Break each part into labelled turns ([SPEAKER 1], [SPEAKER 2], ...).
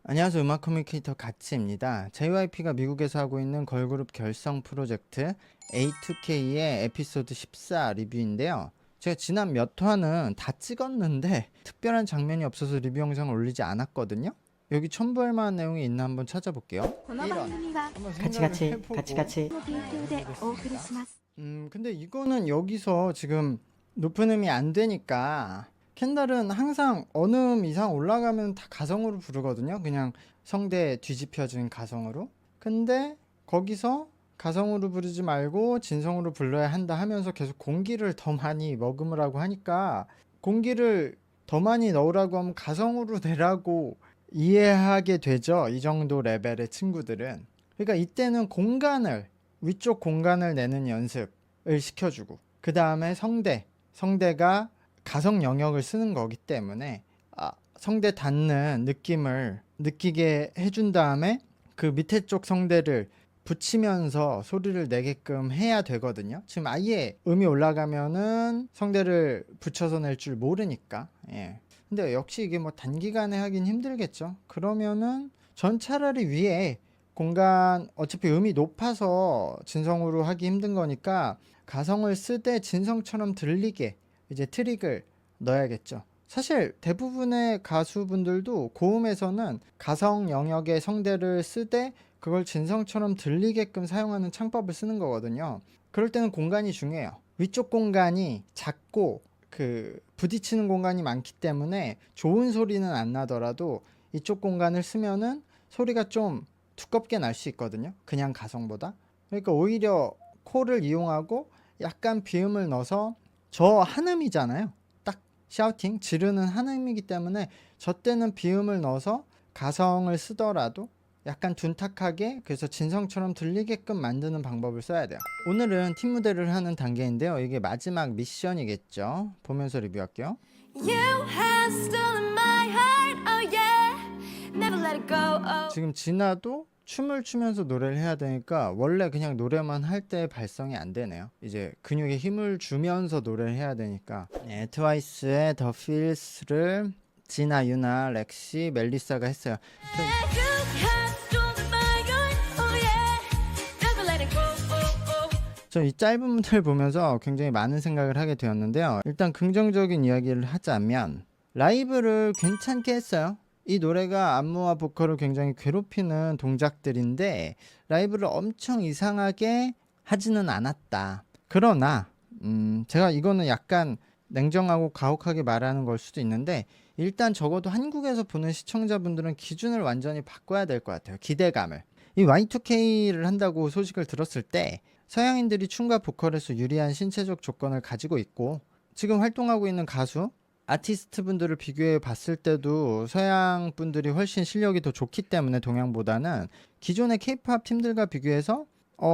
[SPEAKER 1] 안녕하세요. 음악 커뮤니케이터 가치입니다. JYP가 미국에서 하고 있는 걸그룹 결성 프로젝트 A2K의 에피소드 14 리뷰인데요. 제가 지난 몇 화는 다 찍었는데 특별한 장면이 없어서 리뷰 영상을 올리지 않았거든요. 여기 첨부할 만한 내용이 있나 한번 찾아볼게요.
[SPEAKER 2] この番組は
[SPEAKER 1] 한번 생각을
[SPEAKER 3] 같이
[SPEAKER 1] 해보고.
[SPEAKER 3] 같이
[SPEAKER 2] ご提供でお送りします。
[SPEAKER 1] 근데 이거는 여기서 지금 높은 음이 안 되니까 켄달은 항상 어느 음 이상 올라가면 다 가성으로 부르거든요. 그냥 성대 뒤집혀진 가성으로. 근데 거기서 가성으로 부르지 말고 진성으로 불러야 한다 하면서 계속 공기를 더 많이 머금으라고 하니까 공기를 더 많이 넣으라고 하면 가성으로 내라고 이해하게 되죠. 이 정도 레벨의 친구들은. 그러니까 이때는 공간을 위쪽 공간을 내는 연습을 시켜주고 그 다음에 성대가 가성 영역을 쓰는 거기 때문에 성대 닿는 느낌을 느끼게 해준 다음에 그 밑에 쪽 성대를 붙이면서 소리를 내게끔 해야 되거든요. 지금 아예 음이 올라가면은 성대를 붙여서 낼 줄 모르니까. 예. 근데 역시 이게 뭐 단기간에 하긴 힘들겠죠. 그러면은 전 차라리 위에 공간 어차피 음이 높아서 진성으로 하기 힘든 거니까 가성을 쓰되 진성처럼 들리게 이제 트릭을 넣어야겠죠. 사실 대부분의 가수분들도 고음에서는 가성 영역의 성대를 쓰되 그걸 진성처럼 들리게끔 사용하는 창법을 쓰는 거거든요. 그럴 때는 공간이 중요해요. 위쪽 공간이 작고 그 부딪히는 공간이 많기 때문에 좋은 소리는 안 나더라도 이쪽 공간을 쓰면은 소리가 좀 두껍게 날 수 있거든요. 그냥 가성보다. 그러니까 오히려 코를 이용하고 약간 비음을 넣어서 저 한음이잖아요. 딱 샤우팅 지르는 한음이기 때문에 저 때는 비음을 넣어서 가성을 쓰더라도 약간 둔탁하게 그래서 진성처럼 들리게끔 만드는 방법을 써야 돼요. 오늘은 팀 무대를 하는 단계인데요. 이게 마지막 미션이겠죠. 보면서 리뷰할게요.
[SPEAKER 2] You have stolen my heart, oh yeah. Never let it go, oh.
[SPEAKER 1] 지금 진아도 춤을 추면서 노래를 해야 되니까 원래 그냥 노래만 할 때 발성이 안 되네요. 이제 근육에 힘을 주면서 노래를 해야 되니까. 네, 트와이스의 The Feels를 진아, 유나, 렉시, 멜리사가 했어요.
[SPEAKER 2] You have stolen my heart, oh yeah. Never let it go, oh, oh.
[SPEAKER 1] 저 이 짧은 무대를 보면서 굉장히 많은 생각을 하게 되었는데요. 일단 긍정적인 이야기를 하자면 라이브를 괜찮게 했어요. 이 노래가 안무와 보컬을 굉장히 괴롭히는 동작들인데 라이브를 엄청 이상하게 하지는 않았다. 그러나 제가 이거는 약간 냉정하고 가혹하게 말하는 걸 수도 있는데 일단 적어도 한국에서 보는 시청자분들은 기준을 완전히 바꿔야 될 것 같아요. 기대감을. 이 Y2K를 한다고 소식을 들었을 때 서양인들이 춤과 보컬에서 유리한 신체적 조건을 가지고 있고 지금 활동하고 있는 가수 아티스트 분들을 비교해 봤을 때도 서양 분들이 훨씬 실력이 더 좋기 때문에 동양보다는 기존의 K-팝 팀들과 비교해서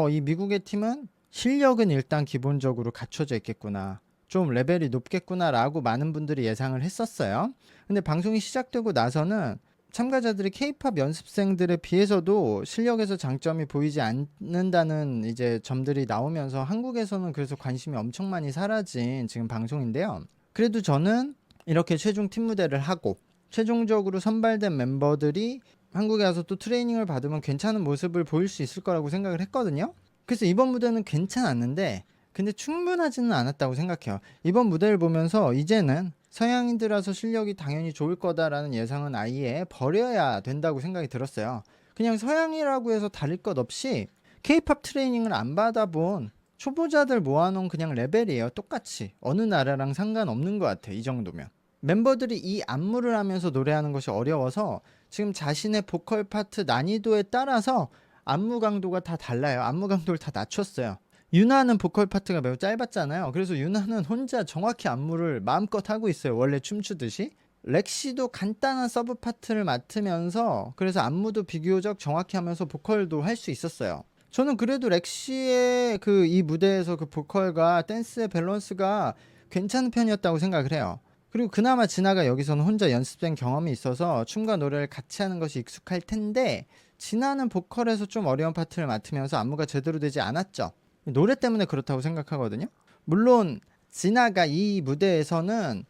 [SPEAKER 1] 이 미국의 팀은 실력은 일단 기본적으로 갖춰져 있겠구나. 좀 레벨이 높겠구나 라고 많은 분들이 예상을 했었어요. 근데 방송이 시작되고 나서는 참가자들이 K-팝 연습생들에 비해서도 실력에서 장점이 보이지 않는다는 이제 점들이 나오면서 한국에서는 그래서 관심이 엄청 많이 사라진 지금 방송인데요. 그래도 저는 이렇게 최종 팀 무대를 하고 최종적으로 선발된 멤버들이 한국에 와서 또 트레이닝을 받으면 괜찮은 모습을 보일 수 있을 거라고 생각을 했거든요. 그래서 이번 무대는 괜찮았는데 근데 충분하지는 않았다고 생각해요. 이번 무대를 보면서 이제는 서양인들라서 실력이 당연히 좋을 거다라는 예상은 아예 버려야 된다고 생각이 들었어요. 그냥 서양이라고 해서 다를 것 없이 K-팝 트레이닝을 안 받아본 초보자들 모아놓은 그냥 레벨이에요. 똑같이 어느 나라랑 상관없는 것 같아. 이 정도면 멤버들이 이 안무를 하면서 노래하는 것이 어려워서 지금 자신의 보컬 파트 난이도에 따라서 안무 강도가 다 달라요. 안무 강도를 다 낮췄어요. 유나는 보컬 파트가 매우 짧았잖아요. 그래서 유나는 혼자 정확히 안무를 마음껏 하고 있어요. 원래 춤추듯이. 렉시도 간단한 서브 파트를 맡으면서 그래서 안무도 비교적 정확히 하면서 보컬도 할 수 있었어요. 저는 그래도 렉시의 그 이 무대에서 그 보컬과 댄스의 밸런스가 괜찮은 편이었다고 생각을 해요. 그리고 그나마 진아가 여기서는 혼자 연습생 경험이 있어서 춤과 노래를 같이 하는 것이 익숙할 텐데 진아는 보컬에서 좀 어려운 파트를 맡으면서 안무가 제대로 되지 않았죠. 노래 때문에 그렇다고 생각하거든요. 물론 진아가 이 무대에서는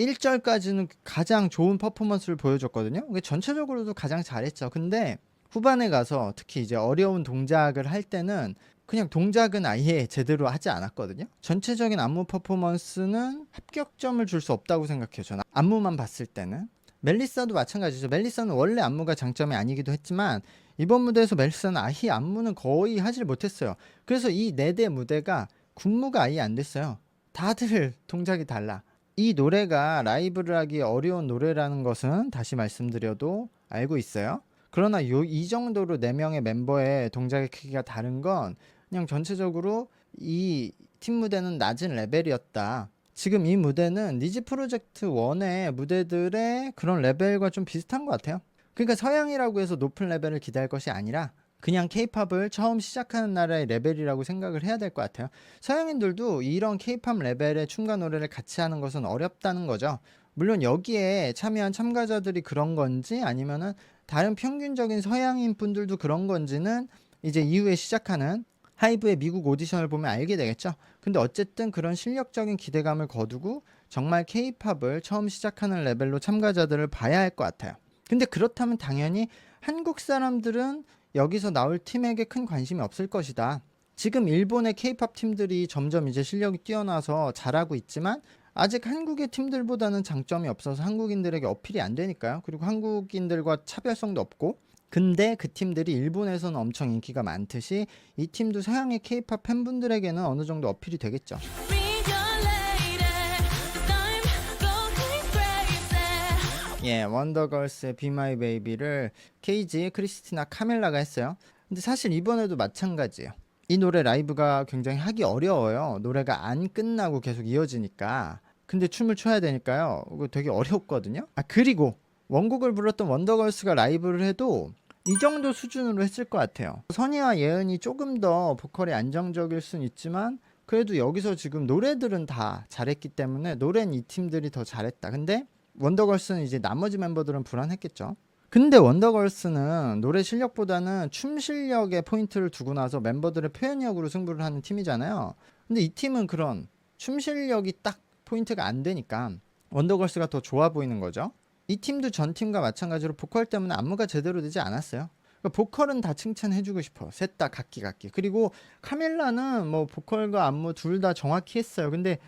[SPEAKER 1] 1절까지는 가장 좋은 퍼포먼스를 보여줬거든요. 그게 전체적으로도 가장 잘했죠. 근데 후반에 가서 특히 이제 어려운 동작을 할 때는 그냥 동작은 아예 제대로 하지 않았거든요. 전체적인 안무 퍼포먼스는 합격점을 줄 수 없다고 생각해요. 저는 안무만 봤을 때는. 멜리사도 마찬가지죠. 멜리사는 원래 안무가 장점이 아니기도 했지만 이번 무대에서 멜리사는 아예 안무는 거의 하질 못했어요. 그래서 이 4대 무대가 군무가 아예 안 됐어요. 다들 동작이 달라. 이 노래가 라이브를 하기 어려운 노래라는 것은 다시 말씀드려도 알고 있어요. 그러나 이 정도로 4명의 멤버의 동작의 크기가 다른 건 그냥 전체적으로 이 팀 무대는 낮은 레벨이었다. 지금 이 무대는 니지 프로젝트 1의 무대들의 그런 레벨과 좀 비슷한 것 같아요. 그러니까 서양이라고 해서 높은 레벨을 기대할 것이 아니라 그냥 케이팝을 처음 시작하는 나라의 레벨이라고 생각을 해야 될 것 같아요. 서양인들도 이런 케이팝 레벨의 춤과 노래를 같이 하는 것은 어렵다는 거죠. 물론 여기에 참여한 참가자들이 그런 건지 아니면은 다른 평균적인 서양인 분들도 그런 건지는 이제 이후에 시작하는 하이브의 미국 오디션을 보면 알게 되겠죠. 근데 어쨌든 그런 실력적인 기대감을 거두고 정말 케이팝을 처음 시작하는 레벨로 참가자들을 봐야 할 것 같아요. 근데 그렇다면 당연히 한국 사람들은 여기서 나올 팀에게 큰 관심이 없을 것이다. 지금 일본의 케이팝 팀들이 점점 이제 실력이 뛰어나서 잘하고 있지만 아직 한국의 팀들보다는 장점이 없어서 한국인들에게 어필이 안 되니까요. 그리고 한국인들과 차별성도 없고. 근데 그 팀들이 일본에서는 엄청 인기가 많듯이 이 팀도 서양의 케이팝 팬분들에게는 어느 정도 어필이 되겠죠.
[SPEAKER 2] Read your lady, 'cause I'm going crazy.
[SPEAKER 1] 예, 원더걸스의 Be My Baby를 케이지, 크리스티나, 카밀라가 했어요. 근데 사실 이번에도 마찬가지예요. 이 노래 라이브가 굉장히 하기 어려워요. 노래가 안 끝나고 계속 이어지니까. 근데 춤을 춰야 되니까요. 이거 되게 어렵거든요. 그리고 원곡을 불렀던 원더걸스가 라이브를 해도 이 정도 수준으로 했을 것 같아요. 선희와 예은이 조금 더 보컬이 안정적일 순 있지만 그래도 여기서 지금 노래들은 다 잘했기 때문에 노래는 이 팀들이 더 잘했다. 근데 원더걸스는 이제 나머지 멤버들은 불안했겠죠. 근데 원더걸스는 노래 실력보다는 춤 실력에 포인트를 두고 나서 멤버들의 표현력으로 승부를 하는 팀이잖아요. 근데 이 팀은 그런 춤 실력이 딱 포인트가 안 되니까 원더걸스가 더 좋아 보이는 거죠. 이 팀도 전 팀과 마찬가지로 보컬 때문에 안무가 제대로 되지 않았어요. 그러니까 보컬은 다 칭찬해주고 싶어. 셋 다 각기. 그리고 카밀라는 뭐 보컬과 안무 둘 다 정확히 했어요. 근데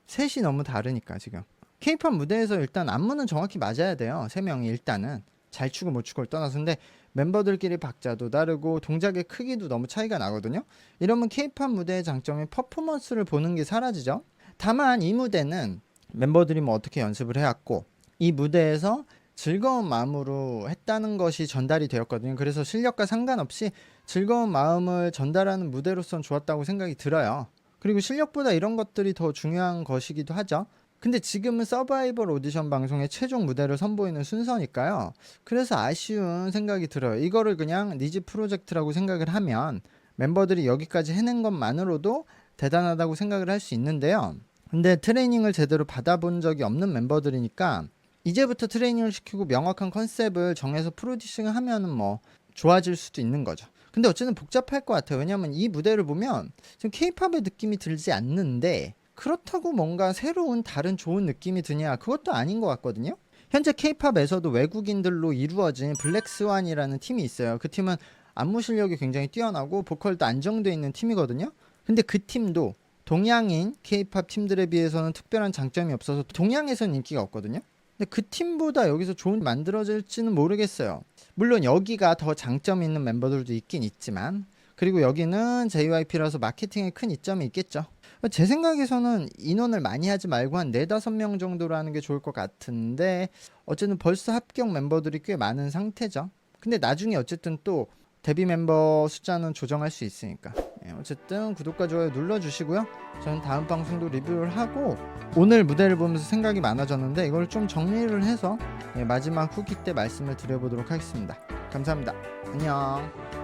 [SPEAKER 1] 셋이 너무 다르니까 지금. 케이팝 무대에서 일단 안무는 정확히 맞아야 돼요. 3명이 일단은. 잘 추고 못 추고를 떠나서. 근데 멤버들끼리 박자도 다르고 동작의 크기도 너무 차이가 나거든요. 이러면 케이팝 무대의 장점이 퍼포먼스를 보는 게 사라지죠. 다만 이 무대는 멤버들이 뭐 어떻게 연습을 해왔고 이 무대에서 즐거운 마음으로 했다는 것이 전달이 되었거든요. 그래서 실력과 상관없이 즐거운 마음을 전달하는 무대로선 좋았다고 생각이 들어요. 그리고 실력보다 이런 것들이 더 중요한 것이기도 하죠. 근데 지금은 서바이벌 오디션 방송의 최종 무대를 선보이는 순서니까요. 그래서 아쉬운 생각이 들어요. 이거를 그냥 니지 프로젝트라고 생각을 하면 멤버들이 여기까지 해낸 것만으로도 대단하다고 생각을 할 수 있는데요. 근데 트레이닝을 제대로 받아본 적이 없는 멤버들이니까 이제부터 트레이닝을 시키고 명확한 컨셉을 정해서 프로듀싱을 하면은 뭐 좋아질 수도 있는 거죠. 근데 어쨌든 복잡할 것 같아요. 왜냐면 이 무대를 보면 지금 케이팝의 느낌이 들지 않는데 그렇다고 뭔가 새로운 다른 좋은 느낌이 드냐, 그것도 아닌 것 같거든요. 현재 케이팝에서도 외국인들로 이루어진 블랙스완이라는 팀이 있어요. 그 팀은 안무 실력이 굉장히 뛰어나고 보컬도 안정되어 있는 팀이거든요. 근데 그 팀도 동양인 케이팝 팀들에 비해서는 특별한 장점이 없어서 동양에서는 인기가 없거든요. 근데 그 팀보다 여기서 좋은 만들어질지는 모르겠어요. 물론 여기가 더 장점 있는 멤버들도 있긴 있지만, 그리고 여기는 JYP라서 마케팅에 큰 이점이 있겠죠. 제 생각에서는 인원을 많이 하지 말고 한 4-5명 정도로 하는 게 좋을 것 같은데 어쨌든 벌써 합격 멤버들이 꽤 많은 상태죠. 근데 나중에 어쨌든 또 데뷔 멤버 숫자는 조정할 수 있으니까. 어쨌든 구독과 좋아요 눌러주시고요. 저는 다음 방송도 리뷰를 하고 오늘 무대를 보면서 생각이 많아졌는데 이걸 좀 정리를 해서 마지막 후기 때 말씀을 드려보도록 하겠습니다. 감사합니다. 안녕.